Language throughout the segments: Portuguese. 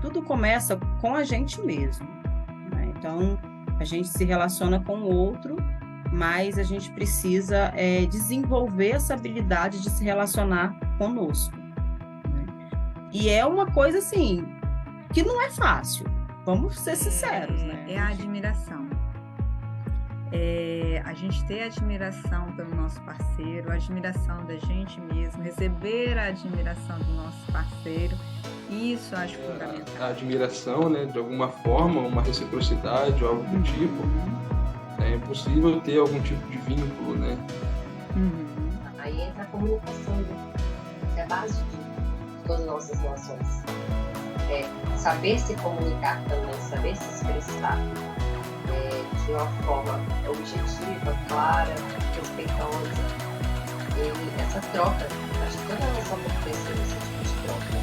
tudo começa com a gente mesmo, né? Então, a gente se relaciona com o outro, mas a gente precisa desenvolver essa habilidade de se relacionar conosco, né? E é uma coisa, assim, que não é fácil. Vamos ser sinceros, né? É a admiração. A gente ter admiração pelo nosso parceiro, a admiração da gente mesmo, receber a admiração do nosso parceiro, isso eu acho fundamental. A admiração, né, de alguma forma, uma reciprocidade, algo do tipo, é impossível ter algum tipo de vínculo, né? Aí entra a comunicação, né? Que é a base de todas as nossas relações. Saber se comunicar também, saber se expressar de uma forma objetiva, clara, respeitosa. E essa troca, acho que toda relação tem que ter esse tipo de troca.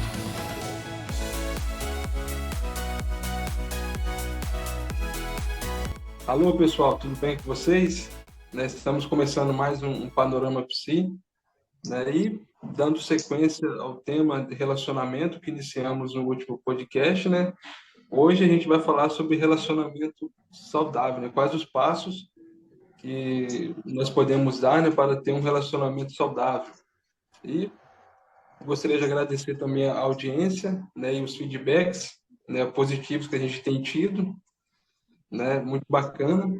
Alô, pessoal, tudo bem com vocês? Estamos começando mais um Panorama Psi, né? E dando sequência ao tema de relacionamento que iniciamos no último podcast, né? Hoje a gente vai falar sobre relacionamento saudável, né? Quais os passos que nós podemos dar, né, para ter um relacionamento saudável. E gostaria de agradecer também a audiência, né, e os feedbacks, né, positivos que a gente tem tido, né? Muito bacana.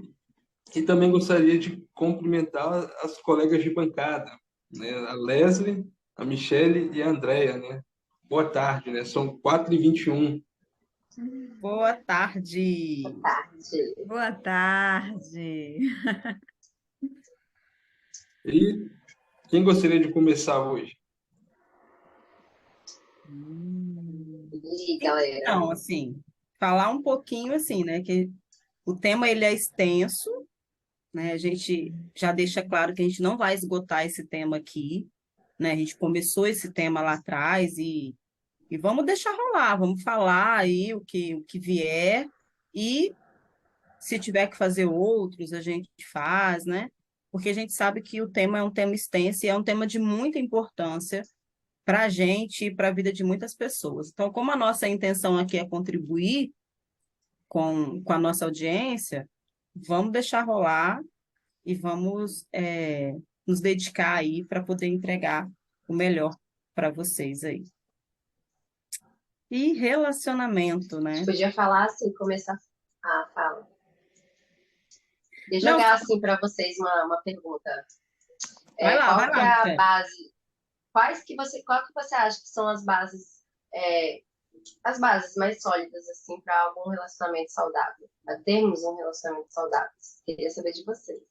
E também gostaria de cumprimentar as colegas de bancada, né? A Leslie, a Michele e a Andrea, né? Boa tarde, né? São 4h21. Boa tarde. Boa tarde. Boa tarde. E quem gostaria de começar hoje? E galera? Então, assim, falar um pouquinho assim, né? Que o tema ele é extenso, né? A gente já deixa claro que a gente não vai esgotar esse tema aqui, né? A gente começou esse tema lá atrás e vamos deixar rolar, vamos falar aí o que vier e se tiver que fazer outros, a gente faz, né? Porque a gente sabe que o tema é um tema extenso e é um tema de muita importância para a gente e para a vida de muitas pessoas. Então, como a nossa intenção aqui é contribuir com a nossa audiência, vamos deixar rolar e vamos nos dedicar aí para poder entregar o melhor para vocês aí. E relacionamento, A né? gente podia falar assim, começar a fala. Deixa eu Não, jogar assim para vocês uma pergunta. vai Qual que é lá, a Michele. base? Qual que você acha que são as bases mais sólidas assim para algum relacionamento saudável? Para termos um relacionamento saudável? Queria saber de vocês.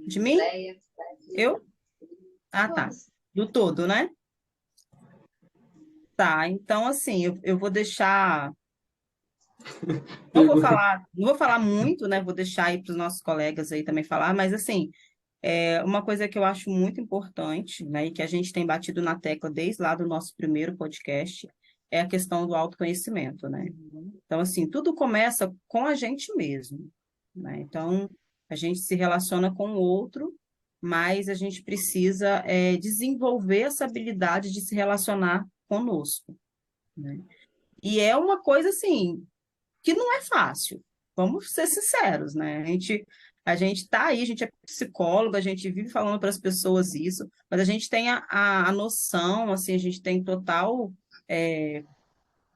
De mim? Leia, Eu? Ah, tá. Do todo, né? Tá, então assim, eu vou deixar. Não vou falar muito, né? Vou deixar aí para os nossos colegas aí também falar, mas assim, uma coisa que eu acho muito importante, né, e que a gente tem batido na tecla desde lá do nosso primeiro podcast, é a questão do autoconhecimento, né? Então, assim, tudo começa com a gente mesmo, né? Então, a gente se relaciona com o outro, mas a gente precisa desenvolver essa habilidade de se relacionar conosco, né? E é uma coisa, assim, que não é fácil. Vamos ser sinceros, né? A gente está aí, a gente é psicólogo, a gente vive falando para as pessoas isso, mas a gente tem a noção, assim, a gente tem total.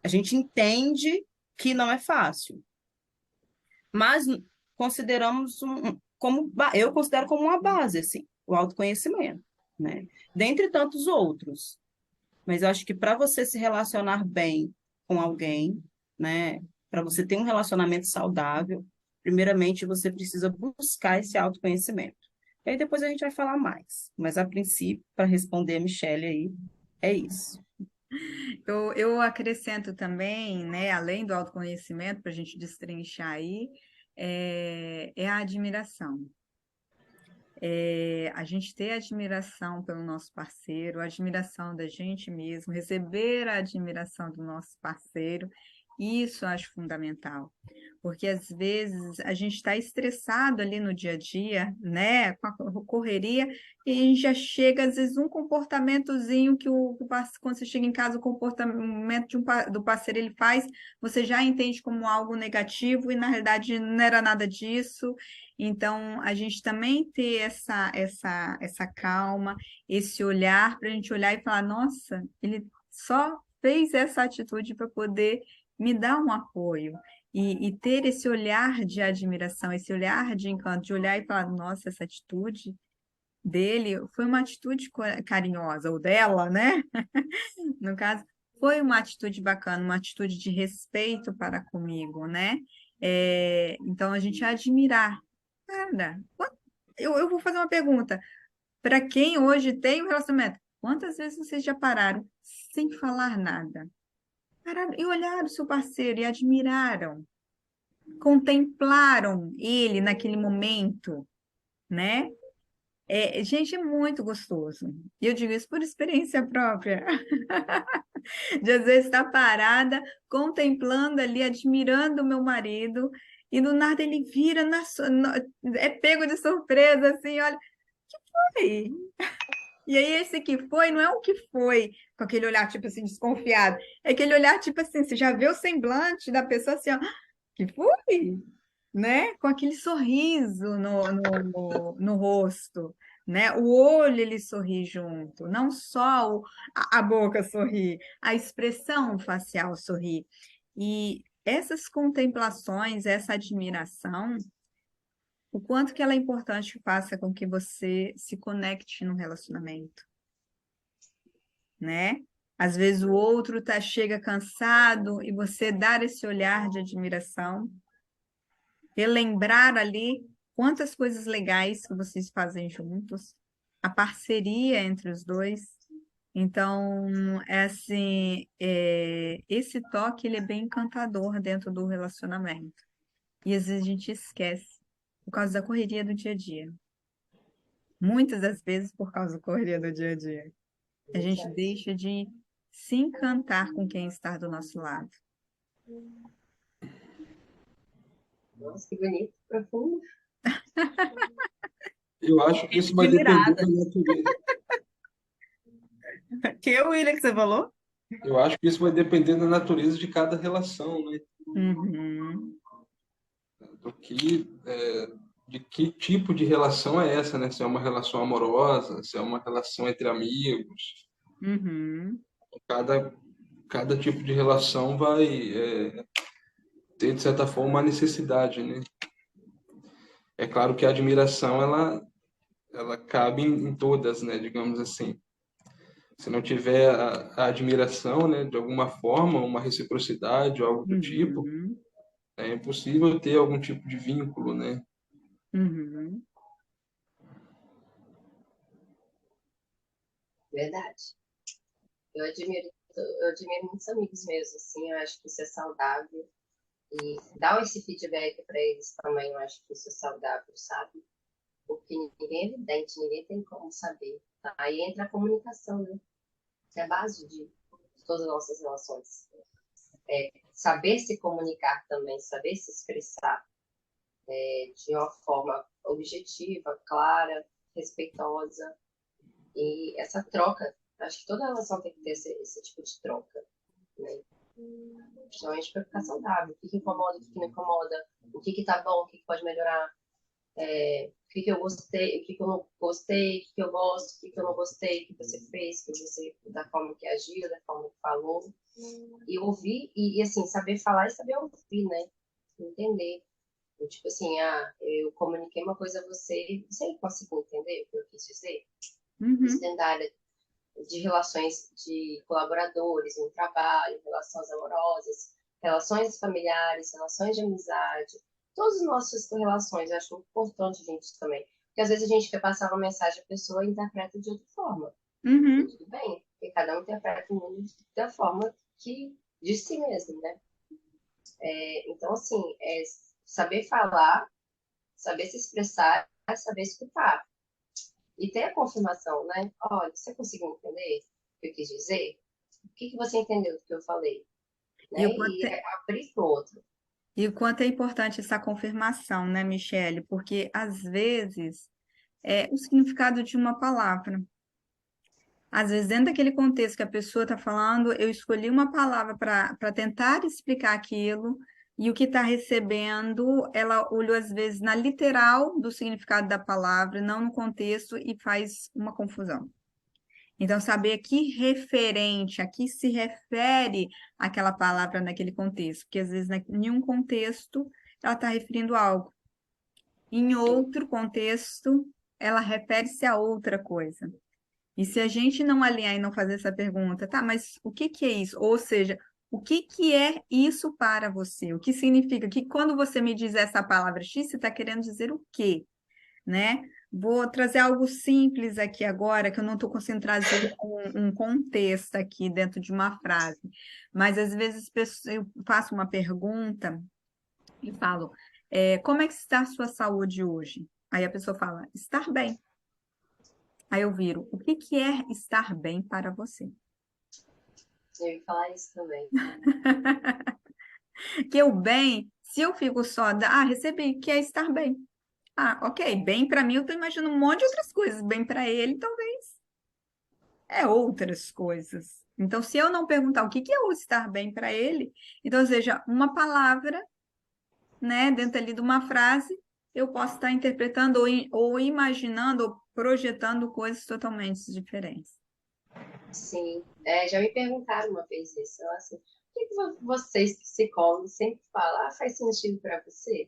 A gente entende que não é fácil, mas consideramos eu considero como uma base, assim, o autoconhecimento, né? Dentre tantos outros. Mas eu acho que para você se relacionar bem com alguém, né, para você ter um relacionamento saudável, primeiramente você precisa buscar esse autoconhecimento. E aí depois a gente vai falar mais. Mas a princípio, para responder a Michelle aí, é isso. Eu acrescento também, né, além do autoconhecimento, para a gente destrinchar aí, é a admiração. A gente ter admiração pelo nosso parceiro, a admiração da gente mesmo, receber a admiração do nosso parceiro, isso eu acho fundamental. Porque às vezes a gente está estressado ali no dia a dia, né, com a correria, e a gente já chega, às vezes, um comportamentozinho que quando você chega em casa, o comportamento do parceiro ele faz, você já entende como algo negativo, e na realidade não era nada disso. Então, a gente também ter essa calma, esse olhar, para a gente olhar e falar, nossa, ele só fez essa atitude para poder me dar um apoio. E ter esse olhar de admiração, esse olhar de encanto, de olhar e falar, nossa, essa atitude dele foi uma atitude carinhosa, ou dela, né? No caso, foi uma atitude bacana, uma atitude de respeito para comigo, né? Então, a gente admirar. Cara, eu vou fazer uma pergunta. Para quem hoje tem um relacionamento, quantas vezes vocês já pararam sem falar nada? Pararam e olharam o seu parceiro e admiraram, contemplaram ele naquele momento, né? Gente, é muito gostoso. E eu digo isso por experiência própria. De às vezes estar parada, contemplando ali, admirando o meu marido, e do nada ele vira, é pego de surpresa, assim, olha, "Ei". E aí esse que foi, não é o que foi, com aquele olhar, tipo assim, desconfiado. É aquele olhar, tipo assim, você já vê o semblante da pessoa assim, ó, que foi? Né? Com aquele sorriso no rosto, né? O olho ele sorri junto, não só a boca sorri, a expressão facial sorri. E essas contemplações, essa admiração, o quanto que ela é importante faça com que você se conecte no relacionamento, né? Às vezes o outro chega cansado e você dar esse olhar de admiração, relembrar ali quantas coisas legais que vocês fazem juntos, a parceria entre os dois. Então, esse toque ele é bem encantador dentro do relacionamento. E às vezes a gente esquece por causa da correria do dia a dia. Muitas das vezes por causa da correria do dia a dia. A gente deixa de se encantar com quem está do nosso lado. Nossa, que bonito, profundo. Eu acho que isso vai depender Admirada. da natureza. Que o William que você falou? Eu acho que isso vai depender da natureza de cada relação, né? Uhum, Do que, de que tipo de relação é essa, né? Se é uma relação amorosa, se é uma relação entre amigos. uhum, Cada tipo de relação vai ter, de certa forma, uma necessidade, né? É claro que a admiração, ela cabe em todas, né? Digamos assim. Se não tiver a admiração, né, de alguma forma, uma reciprocidade ou algo do tipo, uhum, é impossível ter algum tipo de vínculo, né? uhum. Verdade. Eu admiro muitos amigos meus, assim, eu acho que isso é saudável. E dar esse feedback para eles também, eu acho que isso é saudável, sabe? Porque ninguém é evidente, ninguém tem como saber. Aí entra a comunicação, né? Que é a base de todas as nossas relações. Saber se comunicar também, saber se expressar de uma forma objetiva, clara, respeitosa. E essa troca, acho que toda relação tem que ter esse tipo de troca, né? Justamente para ficar saudável. O que incomoda, o que não incomoda, o que tá bom, o que pode melhorar, o que eu gostei, o que eu não gostei, o que eu gosto, o que eu não gostei, o que você fez, da forma que agiu, da forma que falou. E ouvir, e assim, saber falar e saber ouvir, né? Entender. Tipo assim, eu comuniquei uma coisa a você, você conseguiu entender o que eu quis dizer? Isso dentro da área de relações de colaboradores no trabalho, relações amorosas, relações familiares, relações de amizade, todas as nossas relações, eu acho importante a gente também. Porque às vezes a gente quer passar uma mensagem, a pessoa interpreta de outra forma. E Uhum, tudo bem, porque cada um interpreta o mundo da forma que de si mesmo, né? Então, assim, saber falar, saber se expressar, saber escutar. E ter a confirmação, né? Olha, você conseguiu entender o que eu quis dizer? O que você entendeu do que eu falei? E Né? o quanto E abrir para o outro. E o quanto é importante essa confirmação, né, Michele? Porque, às vezes, é o significado de uma palavra. Às vezes, dentro daquele contexto que a pessoa está falando, eu escolhi uma palavra para tentar explicar aquilo, e o que está recebendo, ela olhou, às vezes, na literal do significado da palavra, não no contexto, e faz uma confusão. Então, saber a que referente, a que se refere aquela palavra naquele contexto, porque às vezes, em um contexto, ela está referindo a algo, em outro contexto, ela refere-se a outra coisa. E se a gente não alinhar e não fazer essa pergunta, tá, mas o que que é isso? Ou seja, o que que é isso para você? O que significa? Que quando você me diz essa palavra X, você está querendo dizer o quê? Né? Vou trazer algo simples aqui agora, que eu não estou conseguindo trazer um contexto aqui dentro de uma frase. Mas às vezes eu faço uma pergunta e falo, como é que está a sua saúde hoje? Aí a pessoa fala, estar bem. Aí eu viro, o que que é estar bem para você? Eu ia falar isso também. Que o bem, se eu fico só, recebi, que é estar bem. Ah, ok, bem para mim, eu estou imaginando um monte de outras coisas. Bem para ele, talvez outras coisas. Então, se eu não perguntar o que que é o estar bem para ele, então, ou seja, uma palavra, né, dentro ali de uma frase, eu posso estar interpretando ou imaginando ou projetando coisas totalmente diferentes. Sim, já me perguntaram uma vez isso, assim, por que vocês, psicólogos, sempre falam, faz sentido para você?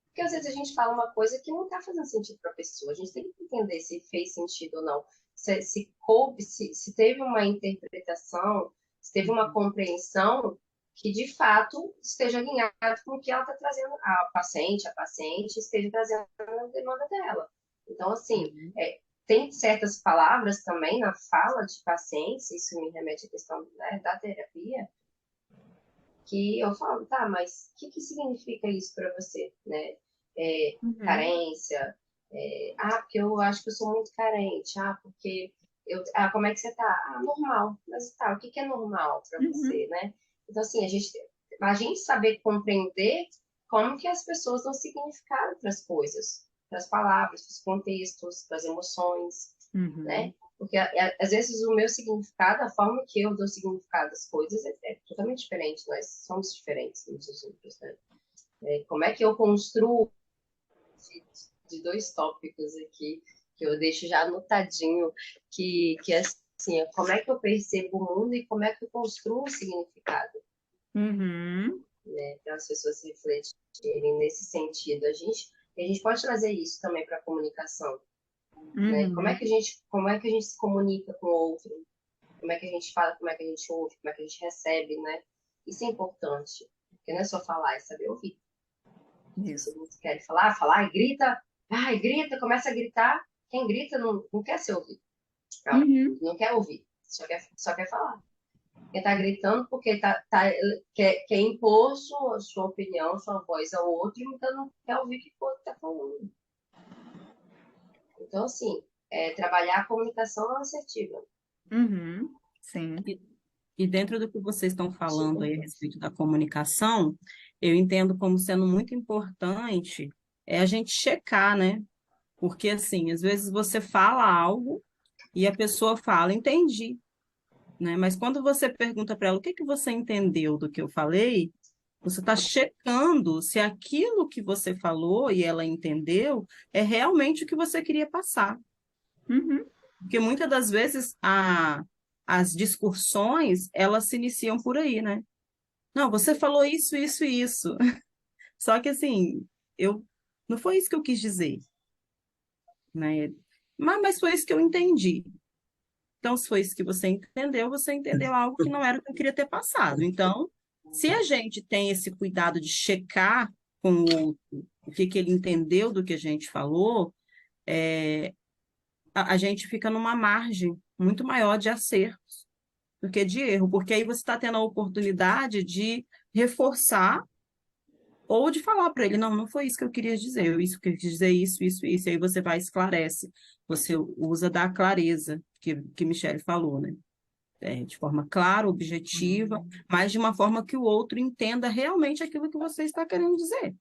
Porque às vezes a gente fala uma coisa que não está fazendo sentido para a pessoa, a gente tem que entender se fez sentido ou não, se coube, se teve uma interpretação, se teve uma compreensão que de fato esteja alinhado com o que ela está trazendo, a paciente esteja trazendo a demanda dela. Então, assim, tem certas palavras também na fala de pacientes, isso me remete à questão, né, da terapia, que eu falo, tá, mas o que significa isso para você, né? Carência, porque eu acho que eu sou muito carente, porque como é que você tá? Normal. Mas tá, o que é normal para você, né? Então, assim, a gente saber compreender como que as pessoas dão significado para as coisas, para as palavras, para os contextos, para as emoções, né? Porque às vezes o meu significado, a forma que eu dou significado às coisas é totalmente diferente, nós somos diferentes uns dos outros, né? Como é que eu construo de dois tópicos aqui, que eu deixo já anotadinho, que assim, como é que eu percebo o mundo e como é que eu construo o significado. Né, para as pessoas refletirem nesse sentido. A gente pode trazer isso também para a comunicação. Né? Como é que a gente se comunica com o outro? Como é que a gente fala, como é que a gente ouve, como é que a gente recebe, né? Isso é importante, porque não é só falar, é saber ouvir. Isso. Se você quer falar, grita, começa a gritar. Quem grita não quer ser ouvido. Não quer ouvir, só quer falar. Quem está gritando porque quer impor sua opinião, sua voz ao outro, então não quer ouvir o que o outro está falando. Então, assim, trabalhar a comunicação assertiva. Sim. E dentro do que vocês estão falando aí a respeito da comunicação, eu entendo como sendo muito importante a gente checar, né? Porque, assim, às vezes você fala algo e a pessoa fala, entendi, né? Mas quando você pergunta para ela o que que você entendeu do que eu falei, você está checando se aquilo que você falou e ela entendeu é realmente o que você queria passar. Porque muitas das vezes as discussões, elas se iniciam por aí, né? Não, você falou isso, isso e isso. Só que assim, não foi isso que eu quis dizer, né? Mas foi isso que eu entendi. Então, se foi isso que você entendeu algo que não era o que eu queria ter passado. Então, se a gente tem esse cuidado de checar com o outro o que ele entendeu do que a gente falou, a gente fica numa margem muito maior de acertos do que de erro, porque aí você está tendo a oportunidade de reforçar ou de falar para ele, não foi isso que eu queria dizer, eu quis dizer isso, isso, isso, e aí você vai e esclarece, você usa da clareza que Michele falou, né? de forma clara, objetiva, mas de uma forma que o outro entenda realmente aquilo que você está querendo dizer.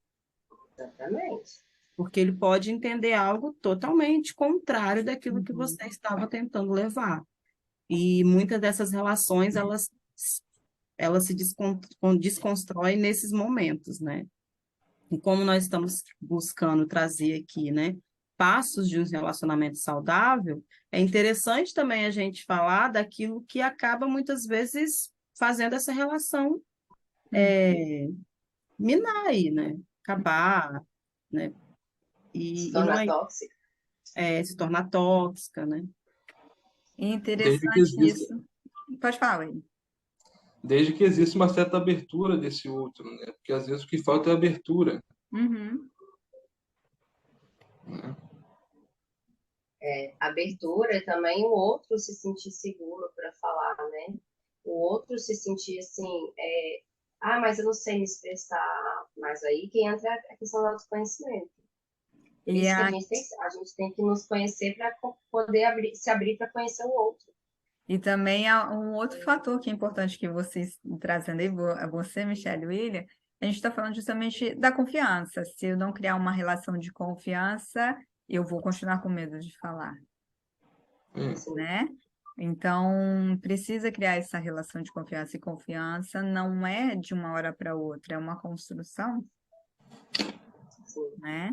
Exatamente. Porque ele pode entender algo totalmente contrário daquilo que você estava tentando levar. E muitas dessas relações, elas se desconstroem nesses momentos, né? E como nós estamos buscando trazer aqui, né, passos de um relacionamento saudável, é interessante também a gente falar daquilo que acaba muitas vezes fazendo essa relação minar aí, né? Acabar, né? Se E não tornar é, tóxico. se tornar tóxica, né? Desde que Interessante exista, isso. Pode falar, Wayne. desde que exista uma certa abertura desse outro, né? Porque às vezes o que falta é abertura, Uhum. né? Abertura e também o outro se sentir seguro para falar, né? O outro se sentir assim, mas eu não sei me expressar. Mas aí que entra a questão do autoconhecimento. Por E isso que a a gente tem que nos conhecer para poder se abrir para conhecer o outro. E também há um outro fator que é importante que vocês trazendo aí, você, Michelle e William, a gente está falando justamente da confiança. Se eu não criar uma relação de confiança, eu vou continuar com medo de falar, Assim, né? Então, precisa criar essa relação de confiança, e confiança não é de uma hora para outra, é uma construção, assim, né?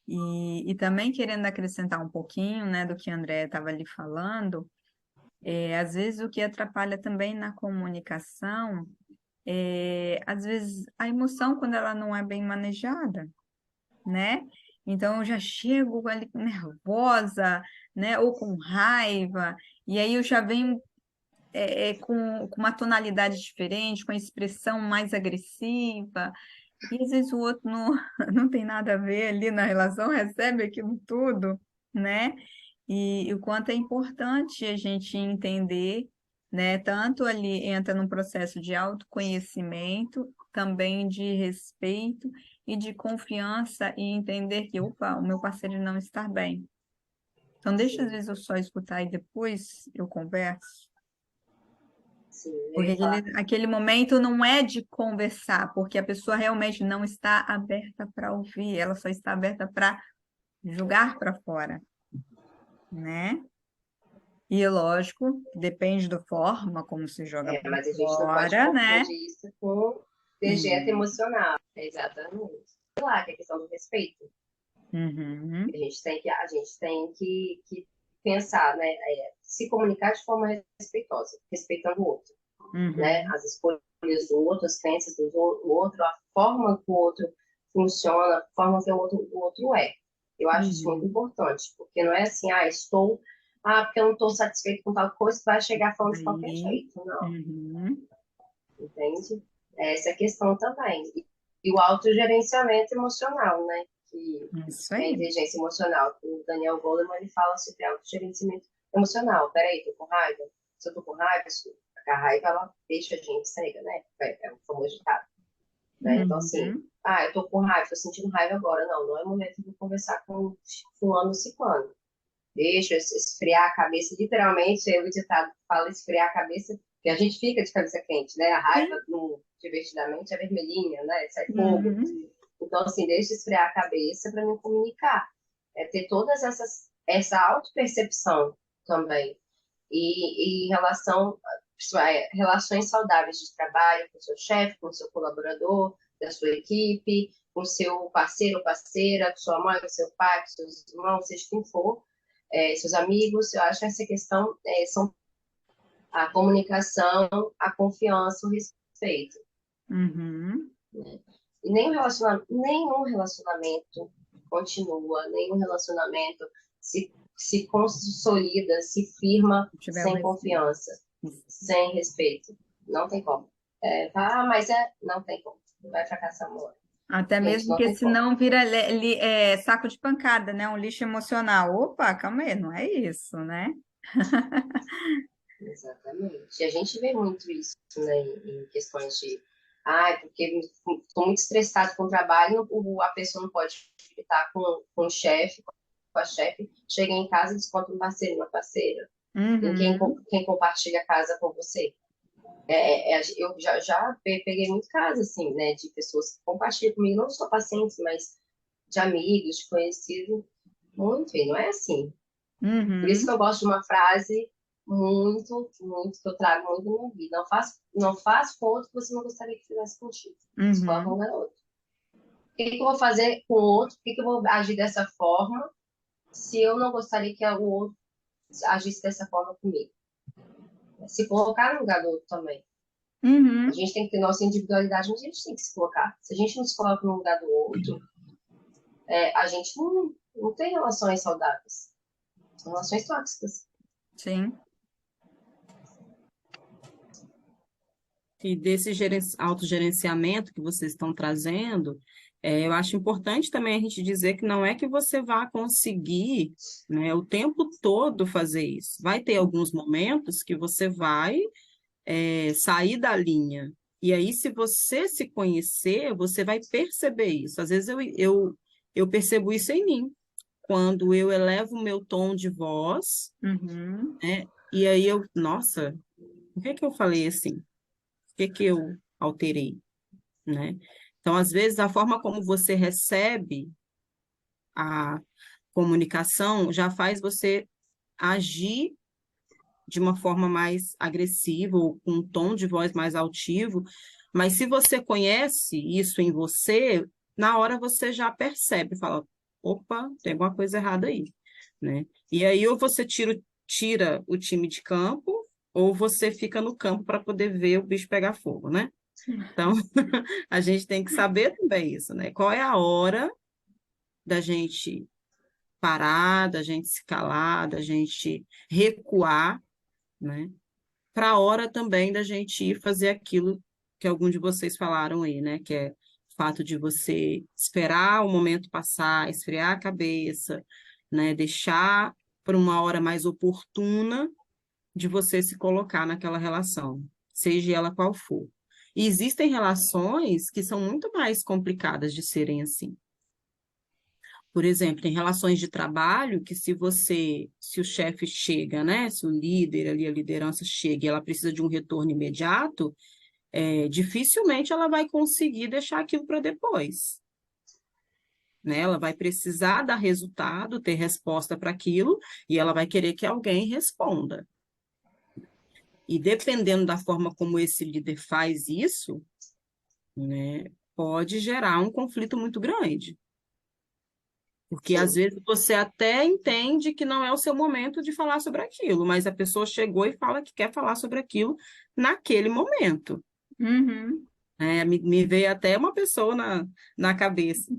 E também querendo acrescentar um pouquinho, né, do que a André estava ali falando, às vezes o que atrapalha também na comunicação às vezes a emoção quando ela não é bem manejada, né? Então eu já chego ali nervosa, né? Ou com raiva, e aí eu já venho com uma tonalidade diferente, com a expressão mais agressiva, e às vezes o outro não, não tem nada a ver ali na relação, recebe aquilo tudo, né? E o quanto é importante a gente entender, né? Tanto ali entra num processo de autoconhecimento, também de respeito e de confiança e entender que, opa, o meu parceiro não está bem. Então, deixa às vezes eu só escutar e depois eu converso. assim, eu Porque ia falar, aquele momento não é de conversar, porque a pessoa realmente não está aberta para ouvir, ela só está aberta para jogar para fora, né? E lógico, depende da forma como se joga para mas a gente não pode fora, né? confundir isso com dejeto Uhum. emocional. Exatamente. Claro, que é a questão do respeito. Uhum. A gente tem que pensar, né? Se comunicar de forma respeitosa, respeitando o outro, né? Uhum. As escolhas do outro, as crenças do outro, a forma que o outro funciona, a forma que o outro é. Eu acho isso muito Uhum. importante, porque não é assim, porque eu não estou satisfeito com tal coisa, que vai chegar falando de qualquer Aí. jeito, não, Uhum. entende? Essa é a questão também. E o autogerenciamento emocional, né? Que Isso é a aí. inteligência emocional. O Daniel Goleman, ele fala sobre autogerenciamento emocional. Peraí, tô com raiva? Se eu tô com raiva, a raiva, ela deixa a gente cega, né? É o famoso ditado, né? Então, assim, Uhum. eu tô com raiva, tô sentindo raiva agora. Não, não é momento de conversar com fulano, ciclano. Deixa esfriar a cabeça, literalmente, o ditado fala esfriar a cabeça, que a gente fica de cabeça quente, né? A raiva, Sim. divertidamente, é vermelhinha, né? Sai fogo. Uhum. Então, assim, deixa esfriar a cabeça para me comunicar. Ter todas essa autopercepção também. E em relações saudáveis de trabalho com o seu chefe, com o seu colaborador, da sua equipe, com o seu parceiro ou parceira, com sua mãe, com seu pai, com seus irmãos, seja quem for, seus amigos. Eu acho que essa questão são a comunicação, a confiança, o respeito. Uhum. E nenhum relacionamento continua, nenhum relacionamento se consolida, se firma Se tiver o sem respeito. confiança, sem respeito. Não tem como. Não tem como. Vai fracassar uma hora. Até Gente, mesmo não que tem como. senão vira saco de pancada, né? Um lixo emocional. Opa, calma aí, não é isso, né? Exatamente. E a gente vê muito isso, né, em questões de, porque estou muito estressado com o trabalho, a pessoa não pode estar com o chefe, com a chefe, chega em casa e desconta um parceiro, uma parceira. em quem, Uhum. quem compartilha a casa com você. Eu já peguei muito caso, assim, né, de pessoas que compartilham comigo, não só pacientes, mas de amigos, de conhecidos. Muito, e não é assim. Por isso que Uhum. eu gosto de uma frase muito, que eu trago muito na minha vida. Não faz com outro que você não gostaria que fizesse contigo. Isso coloca um Uhum. garoto. O que que eu vou fazer com o outro? Por que que eu vou agir dessa forma se eu não gostaria que o outro agisse dessa forma comigo? Se colocar no lugar do outro também. A Uhum. gente tem que ter nossa individualidade, mas a gente tem que se colocar. Se a gente não se coloca no lugar do outro, a gente não tem relações saudáveis. São relações tóxicas. Sim. E desse autogerenciamento que vocês estão trazendo, eu acho importante também a gente dizer que não é que você vá conseguir, né, o tempo todo fazer isso. Vai ter alguns momentos que você vai, sair da linha. E aí, se você se conhecer, você vai perceber isso. Às vezes eu percebo isso em mim, quando eu elevo o meu tom de voz, Uhum. né? E aí nossa, por que que eu falei assim? Por que que eu alterei, né? Então, às vezes, a forma como você recebe a comunicação já faz você agir de uma forma mais agressiva ou com um tom de voz mais altivo, mas se você conhece isso em você, na hora você já percebe, fala, opa, tem alguma coisa errada aí, né? E aí ou você tira o time de campo, ou você fica no campo para poder ver o bicho pegar fogo, né? Então, a gente tem que saber também isso, né? Qual é a hora da gente parar, da gente se calar, da gente recuar, né? Para a hora também da gente ir fazer aquilo que alguns de vocês falaram aí, né? Que é o fato de você esperar o momento passar, esfriar a cabeça, né? Deixar para uma hora mais oportuna de você se colocar naquela relação, seja ela qual for. E existem relações que são muito mais complicadas de serem assim. Por exemplo, tem relações de trabalho que se o chefe chega, né, se o líder ali, a liderança chega e ela precisa de um retorno imediato, dificilmente ela vai conseguir deixar aquilo para depois, né? Ela vai precisar dar resultado, ter resposta para aquilo, e ela vai querer que alguém responda. E dependendo da forma como esse líder faz isso, né, pode gerar um conflito muito grande. Porque às Sim. vezes você até entende que não é o seu momento de falar sobre aquilo, mas a pessoa chegou e fala que quer falar sobre aquilo naquele momento, Uhum. né? Me veio até uma pessoa na cabeça,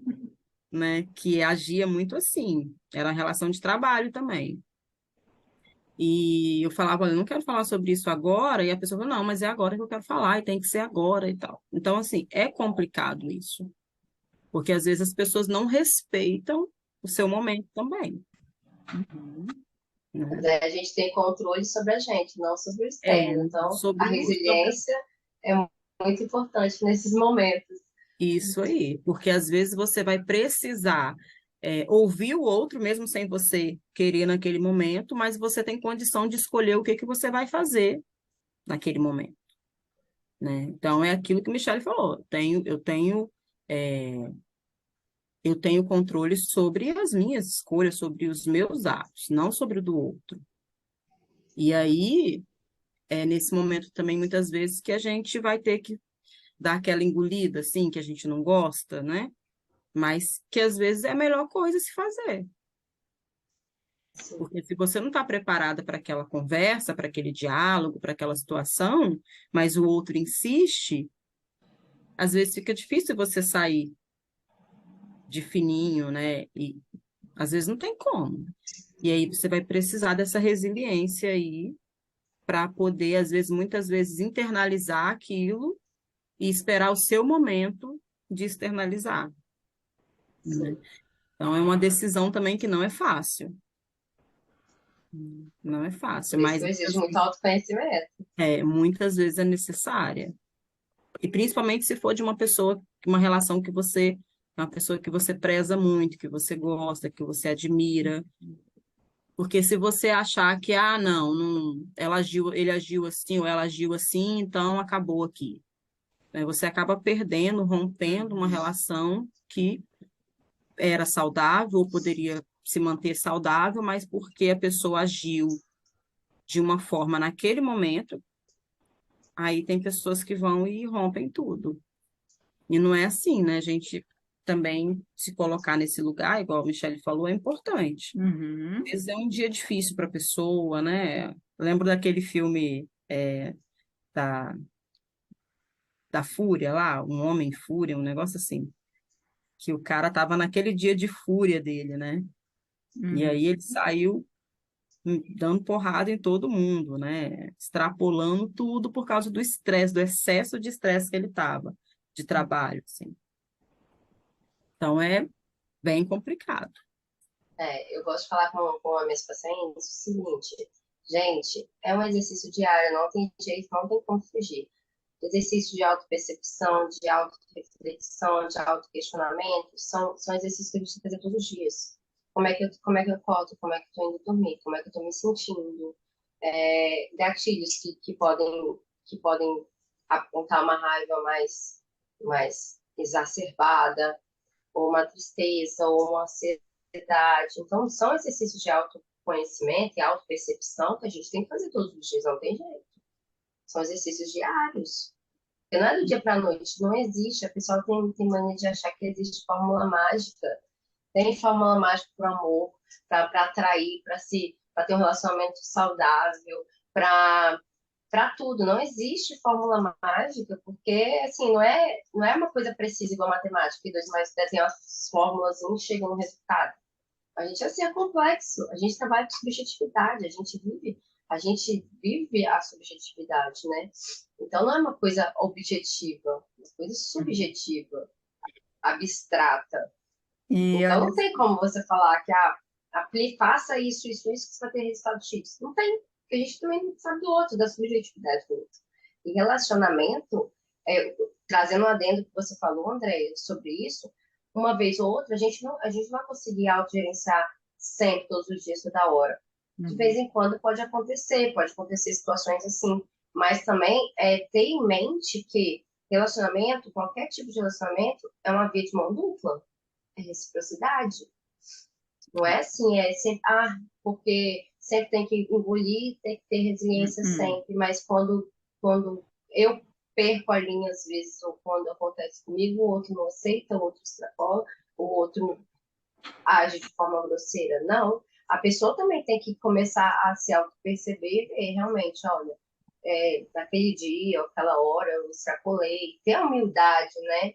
né, que agia muito assim. Era uma relação de trabalho também. E eu falava, olha, eu não quero falar sobre isso agora, e a pessoa falou, não, mas é agora que eu quero falar, e tem que ser agora e tal. Então, assim, é complicado isso, porque às vezes as pessoas não respeitam o seu momento também. Uhum, Mas né? a gente tem controle sobre a gente, não sobre o É, externo. Então, a sobre resiliência é muito importante nesses momentos. isso aí, porque às vezes você vai precisar ouvir o outro, mesmo sem você querer naquele momento, mas você tem condição de escolher o que que você vai fazer naquele momento, né? Então, é aquilo que o Michele falou, é, eu tenho controle sobre as minhas escolhas, sobre os meus atos, não sobre o do outro. E aí, é nesse momento também, muitas vezes, que a gente vai ter que dar aquela engolida, assim, que a gente não gosta, né? Mas que às vezes é a melhor coisa a se fazer. Sim, Porque se você não está preparada para aquela conversa, para aquele diálogo, para aquela situação, mas o outro insiste, às vezes fica difícil você sair de fininho, né? E às vezes não tem como. E aí você vai precisar dessa resiliência aí para poder, às vezes, muitas vezes, internalizar aquilo e esperar o seu momento de externalizar, né? sim. Então, é uma decisão também que não é fácil. Não é fácil, Por isso mas que exige muito autoconhecimento. muitas vezes é necessária. E principalmente se for de uma pessoa, uma relação que uma pessoa que você preza muito, que você gosta, que você admira, Porque se você achar que, ah, não, ele agiu assim ou ela agiu assim, então acabou aqui. Né? Você acaba perdendo, rompendo uma relação que era saudável ou poderia se manter saudável, mas porque a pessoa agiu de uma forma naquele momento, aí tem pessoas que vão e rompem tudo. E não é assim, né? A gente também se colocar nesse lugar, igual a Michelle falou, é importante. Uhum. Às vezes é um dia difícil para a pessoa, né? Eu lembro daquele filme da, da Fúria lá, Um Homem Fúria, um negócio assim, que o cara tava naquele dia de fúria dele, né? E Uhum. aí ele saiu dando porrada em todo mundo, né? Extrapolando tudo por causa do estresse, do excesso de estresse que ele tava de trabalho, assim. Então é bem complicado. Eu gosto de falar com as minhas pacientes o seguinte, gente, é um exercício diário, não tem jeito, não tem como fugir. Exercícios de autopercepção, de autorreflexão, de autoquestionamento, são exercícios que a gente tem que fazer todos os dias. Como é que eu acordo? Como é que eu estou indo dormir? Como é que eu estou me sentindo? Gatilhos que podem apontar uma raiva mais exacerbada, ou uma tristeza, ou uma ansiedade. Então, são exercícios de autoconhecimento e autopercepção que a gente tem que fazer todos os dias, não tem jeito. São exercícios diários. Porque não é do dia para a noite, não existe. A pessoa tem mania de achar que existe fórmula mágica. Tem fórmula mágica para o amor, para atrair, para ter um relacionamento saudável, para tudo. Não existe fórmula mágica, porque assim, não é uma coisa precisa igual a matemática, que 2 mais 10 tem as fórmulas e chega no resultado. A gente assim é complexo, a gente trabalha com subjetividade, a gente vive a subjetividade, né? Então não é uma coisa objetiva, é uma coisa subjetiva, abstrata. E Então olha, não tem como você falar que faça isso, que você vai ter resultado X. Não tem, porque a gente também não sabe do outro, da subjetividade do outro. E relacionamento, trazendo um adendo que você falou, André, sobre isso, uma vez ou outra, a gente não vai conseguir autogerenciar sempre, todos os dias, toda hora. De vez em quando pode acontecer situações assim, mas também ter em mente que relacionamento, qualquer tipo de relacionamento, é uma via de mão dupla, é reciprocidade. Não é assim, é sempre, porque sempre tem que engolir, tem que ter resiliência sempre, mas quando eu perco a linha, às vezes, ou quando acontece comigo, o outro não aceita, o outro extrapola, o outro age de forma grosseira. Não, a pessoa também tem que começar a se auto-perceber e realmente, olha, naquele dia, aquela hora, eu extrapolei, ter a humildade, né,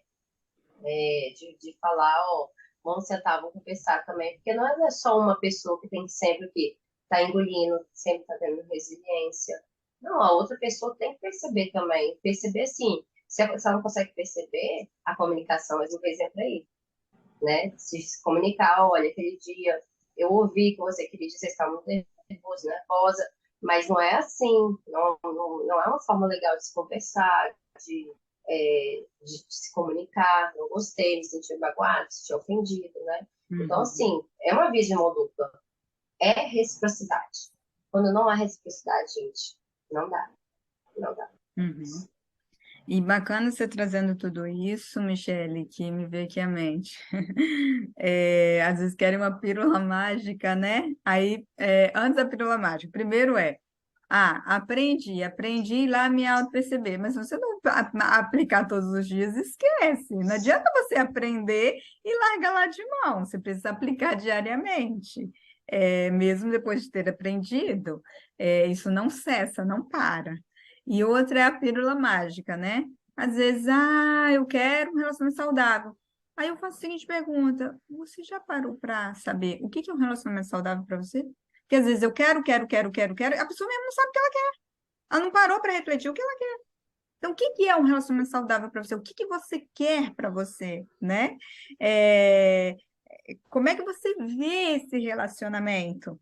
de falar, ó, vamos sentar, vamos conversar também, porque não é só uma pessoa que tem sempre que tá engolindo, sempre tá tendo resiliência. Não, a outra pessoa tem que perceber também, perceber assim, se ela não consegue perceber, a comunicação, mas um exemplo aí, né? Se comunicar, olha, aquele dia eu ouvi que você queria dizer que você estava muito nervoso, nervosa, mas não é assim, não é uma forma legal de se conversar, de se comunicar, não gostei, me senti magoado, me senti ofendido, né? Então, assim, é uma via de mão dupla, é reciprocidade. Quando não há reciprocidade, gente, não dá, não dá. Uhum. E bacana você trazendo tudo isso, Michele, que me veio aqui à mente. Às vezes querem uma pílula mágica, né? Aí, antes da pílula mágica, primeiro aprendi lá a me auto-perceber, mas se você não aplicar todos os dias, esquece. Não adianta você aprender e largar lá de mão, você precisa aplicar diariamente. Mesmo depois de ter aprendido, isso não cessa, não para. E outra é a pílula mágica, né? Às vezes, eu quero um relacionamento saudável. Aí eu faço a seguinte pergunta: você já parou para saber o que é um relacionamento saudável para você? Porque às vezes eu quero, a pessoa mesmo não sabe o que ela quer. Ela não parou para refletir o que ela quer. Então, o que é um relacionamento saudável para você? O que você quer para você, né? Como é que você vê esse relacionamento,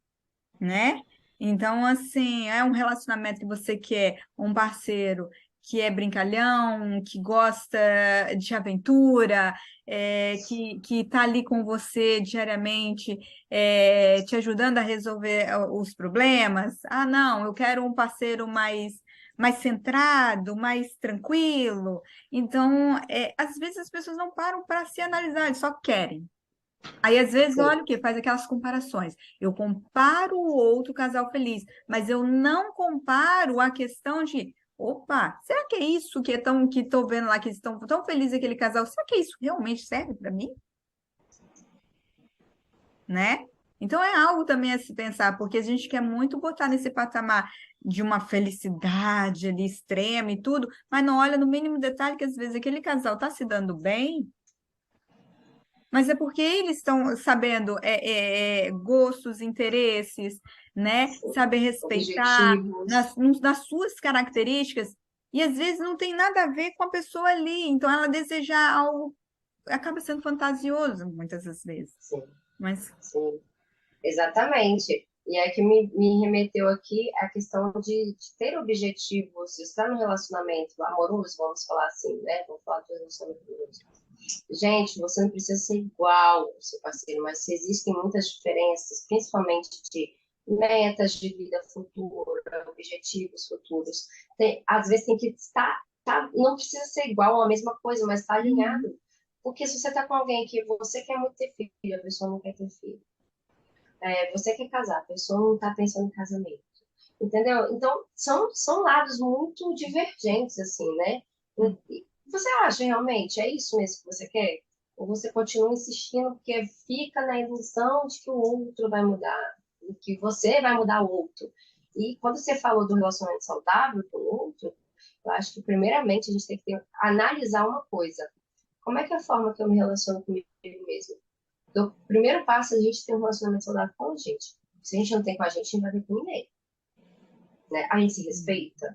né? Então, assim, é um relacionamento que você quer um parceiro que é brincalhão, que gosta de aventura, que está ali com você diariamente, te ajudando a resolver os problemas. Ah, não, eu quero um parceiro mais centrado, mais tranquilo. Então, às vezes as pessoas não param para se analisar, eles só querem. Aí, às vezes, Sim. olha o que faz aquelas comparações. Eu comparo o outro casal feliz, mas eu não comparo a questão de, opa, será que é isso que estou vendo lá, que eles estão tão felizes aquele casal? Será que isso realmente serve para mim? Né? Então é algo também a se pensar, porque a gente quer muito botar nesse patamar de uma felicidade ali extrema e tudo, mas não olha no mínimo detalhe que às vezes aquele casal está se dando bem. Mas é porque eles estão sabendo gostos, interesses, né? Saber respeitar Objetivos. nas suas características, e às vezes não tem nada a ver com a pessoa ali. Então, ela desejar algo acaba sendo fantasioso, muitas das vezes. Sim, Mas, sim. Exatamente. E é que me remeteu aqui a questão de ter objetivos, de estar no relacionamento amoroso, vamos falar assim, né? Vamos falar do relacionamento amoroso. Gente, você não precisa ser igual ao seu parceiro, mas existem muitas diferenças, principalmente de metas de vida futura, objetivos futuros. Às vezes tem que estar, não precisa ser igual a mesma coisa, mas estar alinhado. Porque se você está com alguém que você quer muito ter filho, a pessoa não quer ter filho. Você quer casar, a pessoa não está pensando em casamento. Entendeu? Então, são lados muito divergentes, assim, né? E você acha realmente, é isso mesmo que você quer? Ou você continua insistindo porque fica na ilusão de que o outro vai mudar, de que você vai mudar o outro? E quando você falou do relacionamento saudável com o outro, eu acho que, primeiramente, a gente tem que analisar uma coisa. Como é que é a forma que eu me relaciono comigo mesmo? Então, o primeiro passo é a gente ter um relacionamento saudável com a gente. Se a gente não tem com a gente não vai ter com ninguém. Né? A gente se respeita,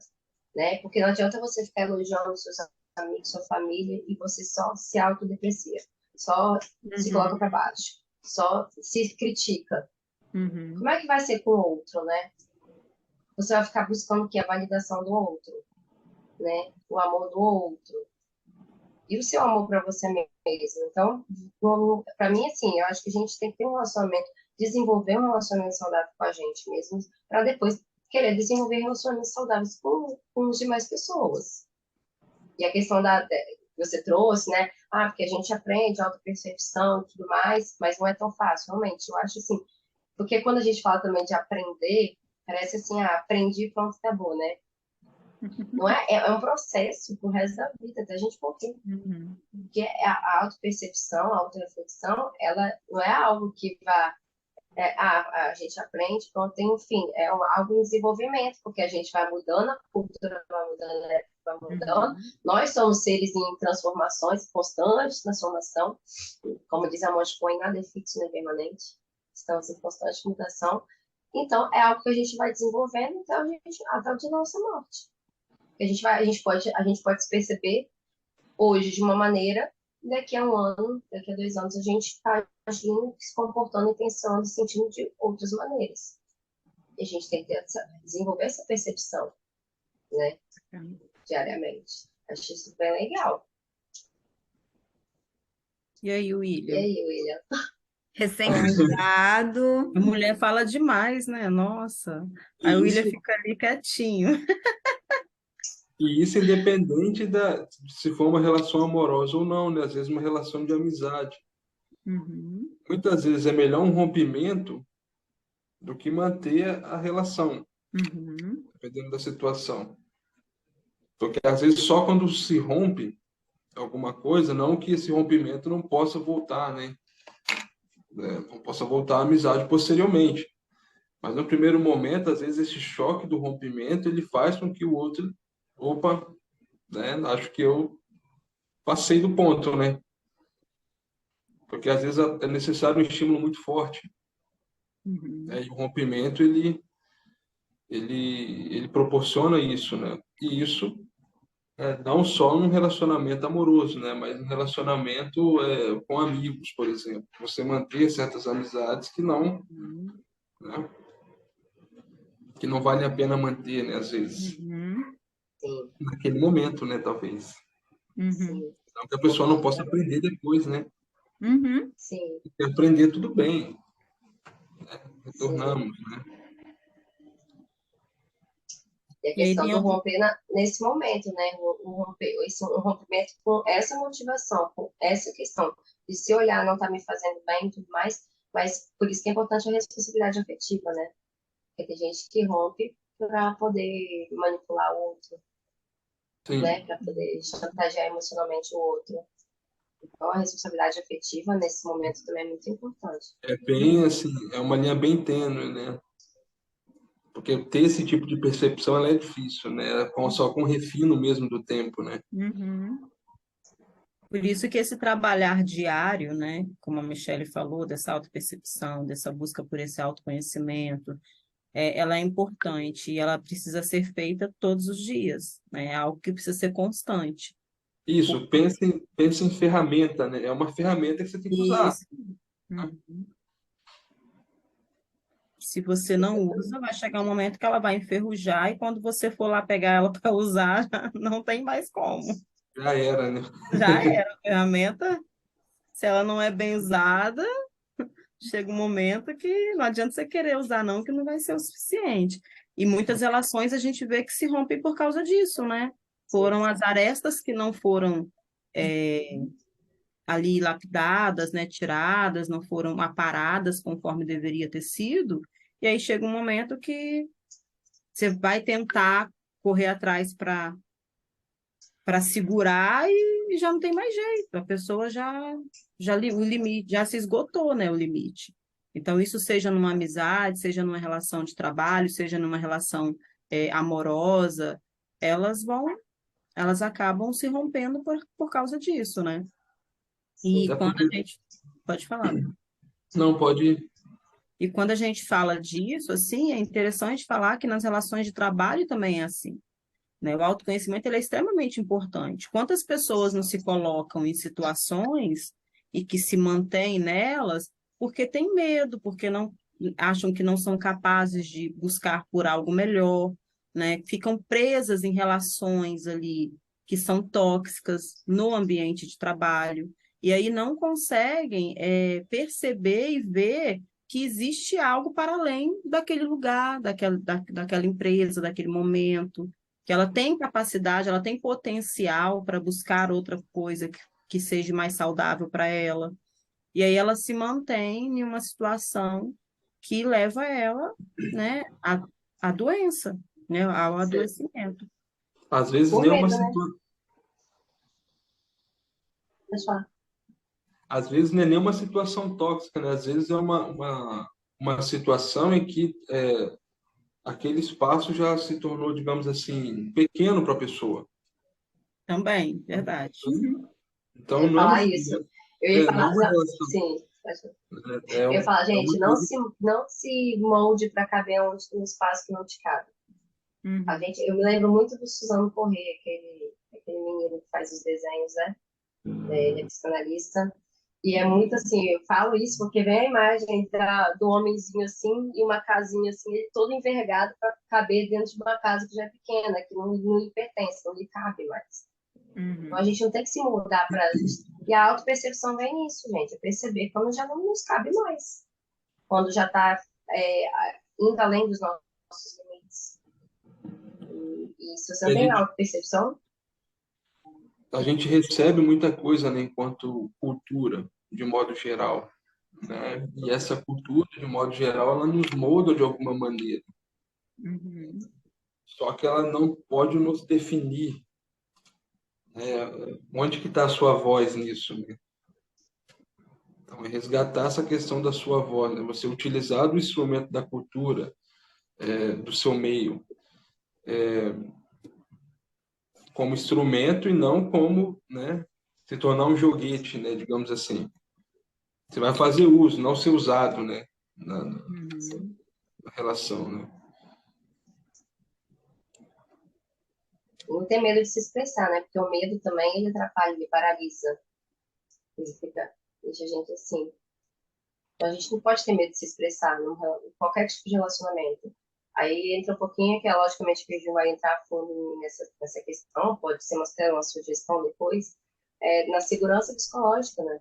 né? Porque não adianta você ficar elogiando seus amigos, sua família, e você só se autodeprecia, só se coloca para baixo, só se critica. Como é que vai ser com o outro, né? Você vai ficar buscando o quê? A validação do outro, né? O amor do outro. E o seu amor para você mesmo. Então, para mim, assim, eu acho que a gente tem que ter um relacionamento, desenvolver um relacionamento saudável com a gente mesmo, para depois querer desenvolver relacionamentos saudáveis com as demais pessoas. E a questão que você trouxe, né? Porque a gente aprende autopercepção e tudo mais, mas não é tão fácil, realmente. Eu acho assim, porque quando a gente fala também de aprender, parece assim, aprendi e pronto, acabou, né? Não é um processo pro resto da vida, até a gente morrer. Porque a autopercepção, a autoreflexão, ela não é algo que vai a gente aprende, pronto, tem um fim. É algo em desenvolvimento, porque a gente vai mudando, a cultura vai mudando, né? Vai mudando. Nós somos seres em transformações, constante transformação. Como diz a Monge Coen, nada é fixo nem permanente. Estamos em constante mutação. Então, é algo que a gente vai desenvolvendo até o dia da nossa morte. A gente pode se perceber hoje de uma maneira, daqui a um ano, daqui a 2 anos, a gente está agindo, se comportando e pensando e sentindo de outras maneiras. E a gente tem que desenvolver essa percepção, né? Diariamente. Acho isso bem legal. E aí, William? Recém-casado. A mulher fala demais, né? Nossa. Aí o William fica ali quietinho. E isso independente se for uma relação amorosa ou não, né? Às vezes uma relação de amizade. Muitas vezes é melhor um rompimento do que manter a relação, dependendo da situação. Porque às vezes só quando se rompe alguma coisa, não que esse rompimento não possa voltar, né? Não possa voltar à amizade posteriormente. Mas no primeiro momento, às vezes esse choque do rompimento, ele faz com que o outro, opa, né? Acho que eu passei do ponto, né? Porque às vezes é necessário um estímulo muito forte. Né? E o rompimento, ele proporciona isso, né? E isso não só num relacionamento amoroso, né? Mas num relacionamento com amigos, por exemplo. Você manter certas amizades que não, né? Que não vale a pena manter, né? Às vezes. Sim. naquele momento, né, talvez. Uhum. Sim, Não que a pessoa não possa aprender depois, né? Uhum. sim, Se aprender, tudo bem, sim. retornamos, né? E a E aí questão tem do algum... romper nesse momento, né? O rompimento com essa motivação, com essa questão de se olhar não está me fazendo bem e tudo mais, mas por isso que é importante a responsabilidade afetiva, né? Porque tem gente que rompe para poder manipular o outro, né? Sim, Para poder chantagear emocionalmente o outro. Então, a responsabilidade afetiva nesse momento também é muito importante. é bem assim, é uma linha bem tênue, né? Porque ter esse tipo de percepção ela é difícil, né? Só com refino mesmo do tempo, né? Uhum. Por isso que esse trabalhar diário, né, como a Michelle falou, dessa autopercepção, dessa busca por esse autoconhecimento, ela é importante e ela precisa ser feita todos os dias, né? É algo que precisa ser constante. Isso, pense em ferramenta, né? É uma ferramenta que você tem que usar. Isso. Uhum. Se você não usa, vai chegar um momento que ela vai enferrujar e quando você for lá pegar ela para usar, já não tem mais como. Já era, né? Já era. A ferramenta, se ela não é bem usada, chega um momento que não adianta você querer usar, não, que não vai ser o suficiente. E muitas relações a gente vê que se rompem por causa disso, né? Sim, Foram as arestas que não foram ali lapidadas, né? Tiradas, não foram aparadas conforme deveria ter sido. E aí chega um momento que você vai tentar correr atrás para segurar e já não tem mais jeito. A pessoa o limite já se esgotou, né, o limite. Então isso seja numa amizade, seja numa relação de trabalho, seja numa relação amorosa, elas vão elas acabam se rompendo por causa disso, né? E É quando porque a gente pode falar. não pode. E quando a gente fala disso, assim, é interessante falar que nas relações de trabalho também é assim. Né? O autoconhecimento ele é extremamente importante. Quantas pessoas não se colocam em situações e que se mantêm nelas porque têm medo, porque não acham que não são capazes de buscar por algo melhor, né? Ficam presas em relações ali que são tóxicas no ambiente de trabalho e aí não conseguem perceber e ver que existe algo para além daquele lugar, daquela empresa, daquele momento, que ela tem capacidade, ela tem potencial para buscar outra coisa que seja mais saudável para ela. E aí ela se mantém em uma situação que leva ela, né, à doença, né, ao sim. adoecimento. Às vezes Por nem é uma medo, né? situa... Deixa eu falar. Às vezes não é nem uma situação tóxica, né? Às vezes é uma situação em que aquele espaço já se tornou, digamos assim, pequeno para a pessoa. Também, verdade. Uhum. Eu Então ia não é uma, falar isso. Eu ia não é falar, uma não, relação, sim. é, Eu ia falar, é gente, uma coisa. não se molde para caber no espaço que não te cabe. A Uhum. gente, eu me lembro muito do Suzano Corrêa, aquele menino que faz os desenhos, né? Ele é psicanalista. E é muito assim, eu falo isso porque vem a imagem do homenzinho assim e uma casinha assim, ele todo envergado para caber dentro de uma casa que já é pequena, que não lhe pertence, não lhe cabe mais. Então a Uhum. gente não tem que se mudar para. E a autopercepção vem nisso, gente, é perceber quando já não nos cabe mais, quando já está indo além dos nossos limites. E se você A não tem gente, autopercepção, a gente recebe muita coisa, né, enquanto cultura, de modo geral, né? E essa cultura, de modo geral, ela nos molda de alguma maneira. Uhum. Só que ela não pode nos definir, né? Onde que está a sua voz nisso, né? Então, é resgatar essa questão da sua voz, né? Você utilizar o instrumento da cultura, do seu meio, como instrumento e não como, né, se tornar um joguete, né, digamos assim. Você vai fazer uso, não ser usado, né, na Uhum. relação, né? não ter medo de se expressar, né? Porque o medo também ele atrapalha, ele paralisa, ele fica, deixa a gente assim. Então a gente não pode ter medo de se expressar em qualquer tipo de relacionamento. Aí entra um pouquinho, que é logicamente que a gente vai entrar a fundo nessa questão, pode ser uma sugestão depois, na segurança psicológica, né?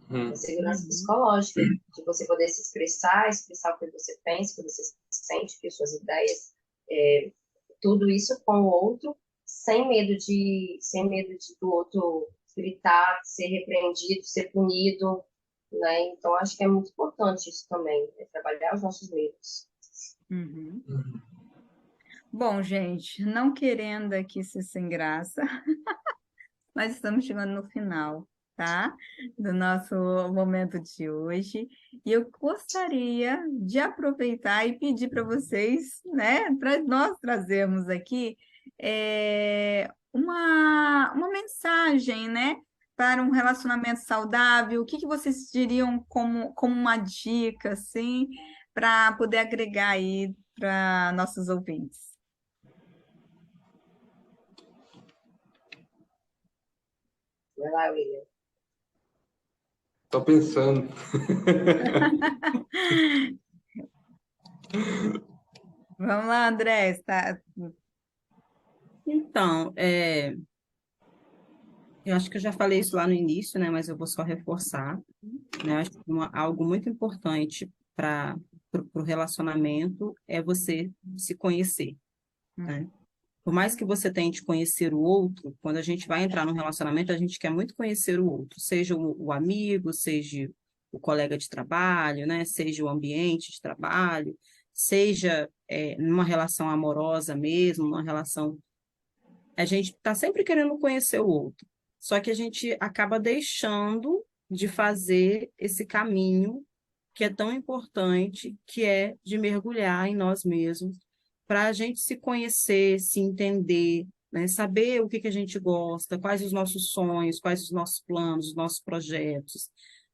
Hum. A segurança psicológica, de você poder se expressar o que você pensa, o que você sente, que suas ideias, tudo isso com o outro, sem medo do outro gritar, ser repreendido, ser punido, né? Então, acho que é muito importante isso também, trabalhar os nossos medos. Uhum. Bom, gente, não querendo aqui ser sem graça, mas estamos chegando no final, tá? Do nosso momento de hoje. E eu gostaria de aproveitar e pedir para vocês, né, para nós trazermos aqui uma mensagem, né, para um relacionamento saudável. O que vocês diriam como uma dica, assim, para poder agregar aí para nossos ouvintes? Vai lá, William. Tô pensando. Vamos lá, André. Então, eu acho que eu já falei isso lá no início, né? Mas eu vou só reforçar, né? Eu acho que algo muito importante para o relacionamento é você se conhecer, né? Por mais que você tente conhecer o outro, quando a gente vai entrar num relacionamento, a gente quer muito conhecer o outro, seja o amigo, seja o colega de trabalho, né? Seja o ambiente de trabalho, seja numa relação amorosa mesmo, uma relação. A gente está sempre querendo conhecer o outro, só que a gente acaba deixando de fazer esse caminho que é tão importante, que é de mergulhar em nós mesmos, para a gente se conhecer, se entender, né? Saber o que a gente gosta, quais os nossos sonhos, quais os nossos planos, os nossos projetos,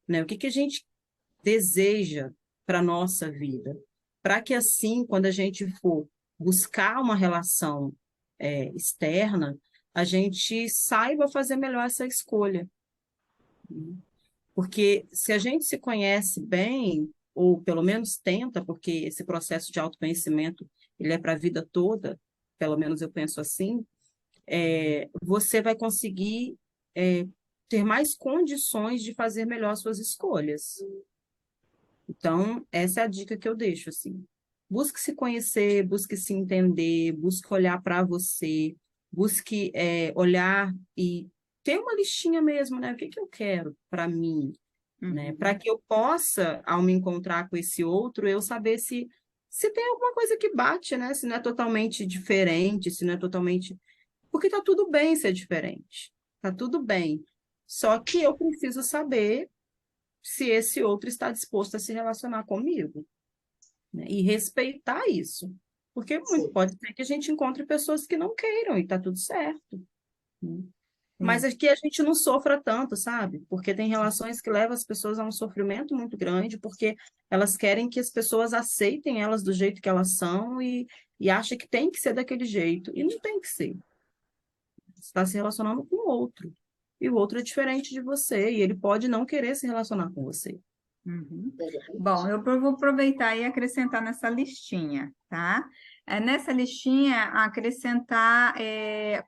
né? O que a gente deseja para a nossa vida, para que assim, quando a gente for buscar uma relação externa, a gente saiba fazer melhor essa escolha. Porque se a gente se conhece bem, ou pelo menos tenta, porque esse processo de autoconhecimento ele é para a vida toda, pelo menos eu penso assim, você vai conseguir ter mais condições de fazer melhor suas escolhas. Então, essa é a dica que eu deixo, assim. Busque se conhecer, busque se entender, busque olhar para você, busque olhar e ter uma listinha mesmo, né? O que eu quero para mim, né? Para que eu possa, ao me encontrar com esse outro, eu saber se tem alguma coisa que bate, né? Se não é totalmente diferente, se não é totalmente... Porque tá tudo bem ser diferente, tá tudo bem. Só que eu preciso saber se esse outro está disposto a se relacionar comigo, né? E respeitar isso. Porque muito pode ser que a gente encontre pessoas que não queiram e está tudo certo, né? Mas é que a gente não sofra tanto, sabe? Porque tem relações que levam as pessoas a um sofrimento muito grande, porque elas querem que as pessoas aceitem elas do jeito que elas são e acham que tem que ser daquele jeito. E não tem que ser. Você está se relacionando com o outro. E o outro é diferente de você, e ele pode não querer se relacionar com você. Bom, eu vou aproveitar e acrescentar nessa listinha, tá? Nessa listinha, acrescentar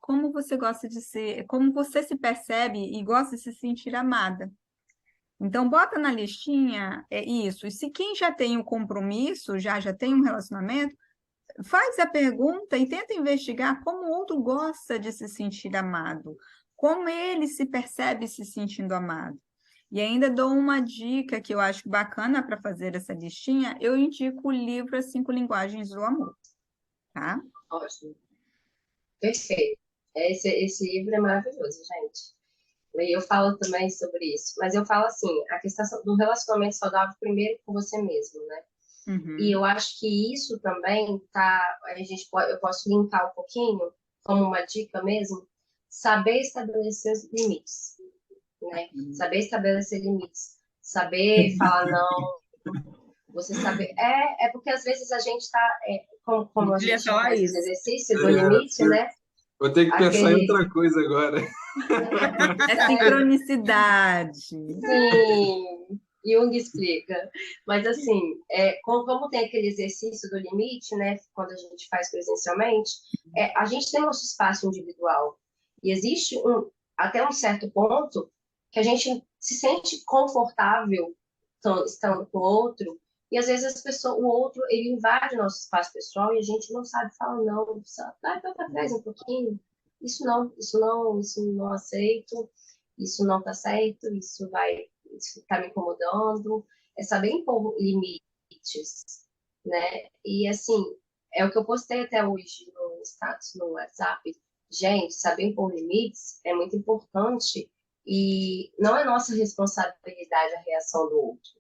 como você gosta de ser, como você se percebe e gosta de se sentir amada. Então, bota na listinha isso. E se quem já tem um compromisso, já tem um relacionamento, faz a pergunta e tenta investigar como o outro gosta de se sentir amado, como ele se percebe se sentindo amado. E ainda dou uma dica que eu acho bacana para fazer essa listinha, eu indico o livro As 5 Linguagens do Amor, tá? Ótimo. Perfeito. Esse livro é maravilhoso, gente. E eu falo também sobre isso. Mas eu falo assim, a questão do relacionamento saudável primeiro com você mesmo, né? E eu acho que isso também eu posso linkar um pouquinho, como uma dica mesmo, saber estabelecer os limites, né? Saber estabelecer limites, saber falar não, você saber... porque às vezes a gente está, como a gente faz esse exercício do limite, né? Vou ter que pensar em outra coisa agora. É sincronicidade. Sim. Jung explica. Mas, assim, como tem aquele exercício do limite, né? Quando a gente faz presencialmente, a gente tem nosso espaço individual. E existe até um certo ponto que a gente se sente confortável estando com o outro. E, às vezes, o outro, ele invade nosso espaço pessoal e a gente não sabe falar, não. Vai para trás um pouquinho. Isso não aceito. Isso não está certo, isso está me incomodando, é saber impor limites, né? E assim, é o que eu postei até hoje no status, no WhatsApp. Gente, saber impor limites é muito importante e não é nossa responsabilidade a reação do outro.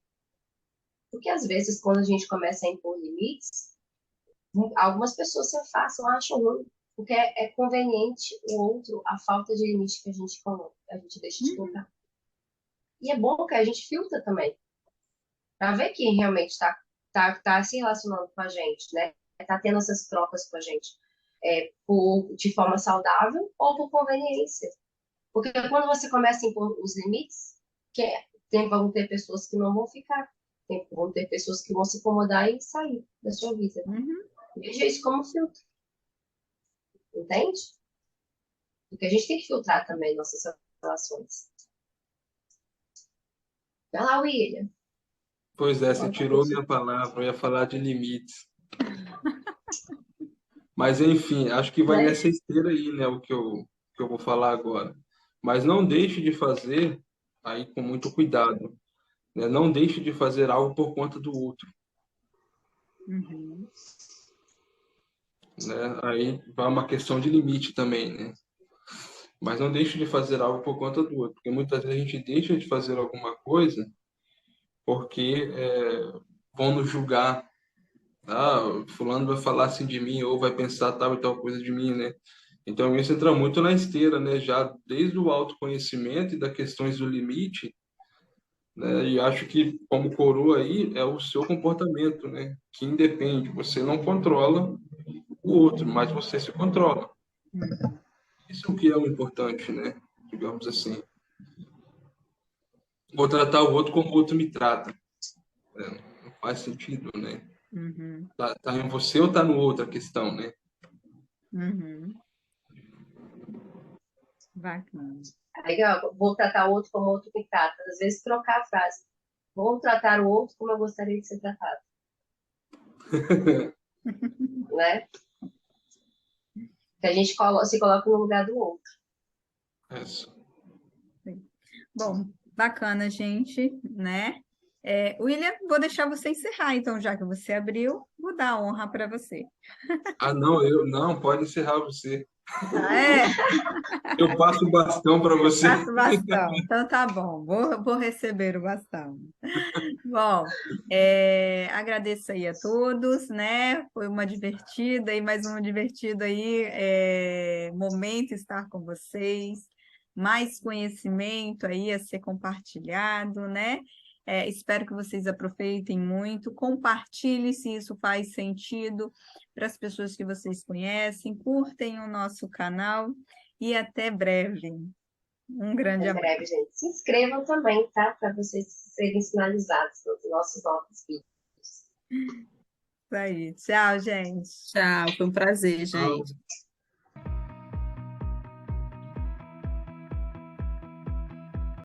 Porque às vezes, quando a gente começa a impor limites, algumas pessoas se afastam, acham ruim, porque é conveniente o outro, a falta de limite que a gente coloca, a gente deixa de colocar. E é bom que a gente filtra também, para ver quem realmente tá se relacionando com a gente, né? Tá tendo essas trocas com a gente, de forma saudável ou por conveniência. Porque quando você começa a impor os limites, vão ter pessoas que não vão ficar, vão ter pessoas que vão se incomodar e sair da sua vida. Veja isso como filtro, entende? Porque a gente tem que filtrar também nossas relações. Vai lá, William. Pois é, você tirou minha palavra, eu ia falar de limites. Mas, enfim, acho que vai nessa esteira aí, né, o que eu vou falar agora. Mas não deixe de fazer, aí com muito cuidado, né? Não deixe de fazer algo por conta do outro, né? Aí vai uma questão de limite também, né? Mas não deixe de fazer algo por conta do outro, porque muitas vezes a gente deixa de fazer alguma coisa porque vão nos julgar. Ah, fulano vai falar assim de mim, ou vai pensar tal e tal coisa de mim, né? Então isso entra muito na esteira, né? Já desde o autoconhecimento e das questões do limite, né? E acho que como coroa aí é o seu comportamento, né? Que independe, você não controla o outro, mas você se controla. Isso é o que é o importante, né? Digamos assim. Vou tratar o outro como o outro me trata. Não faz sentido, né? Tá em você ou tá no outro a questão, né? Bacana. Aí, ó, vou tratar o outro como o outro me trata. Às vezes, trocar a frase. Vou tratar o outro como eu gostaria de ser tratado. Né? Que a gente se coloca no lugar do outro. Isso. Bom, bacana, gente, né? William, vou deixar você encerrar, então, já que você abriu, vou dar a honra para você. Ah, não, pode encerrar você. É? Eu passo o bastão para você. Faço bastão. Então tá bom, vou receber o bastão. Bom, agradeço aí a todos, né? Foi uma divertida e mais um divertido aí momento estar com vocês. Mais conhecimento aí a ser compartilhado, né? Espero que vocês aproveitem muito. Compartilhe se isso faz sentido para as pessoas que vocês conhecem. Curtem o nosso canal e até breve. Um grande Em abraço. breve, gente. Se inscrevam também, tá? Para vocês serem sinalizados nos nossos novos vídeos. Isso aí. Tchau, gente. Tchau, foi um prazer, gente.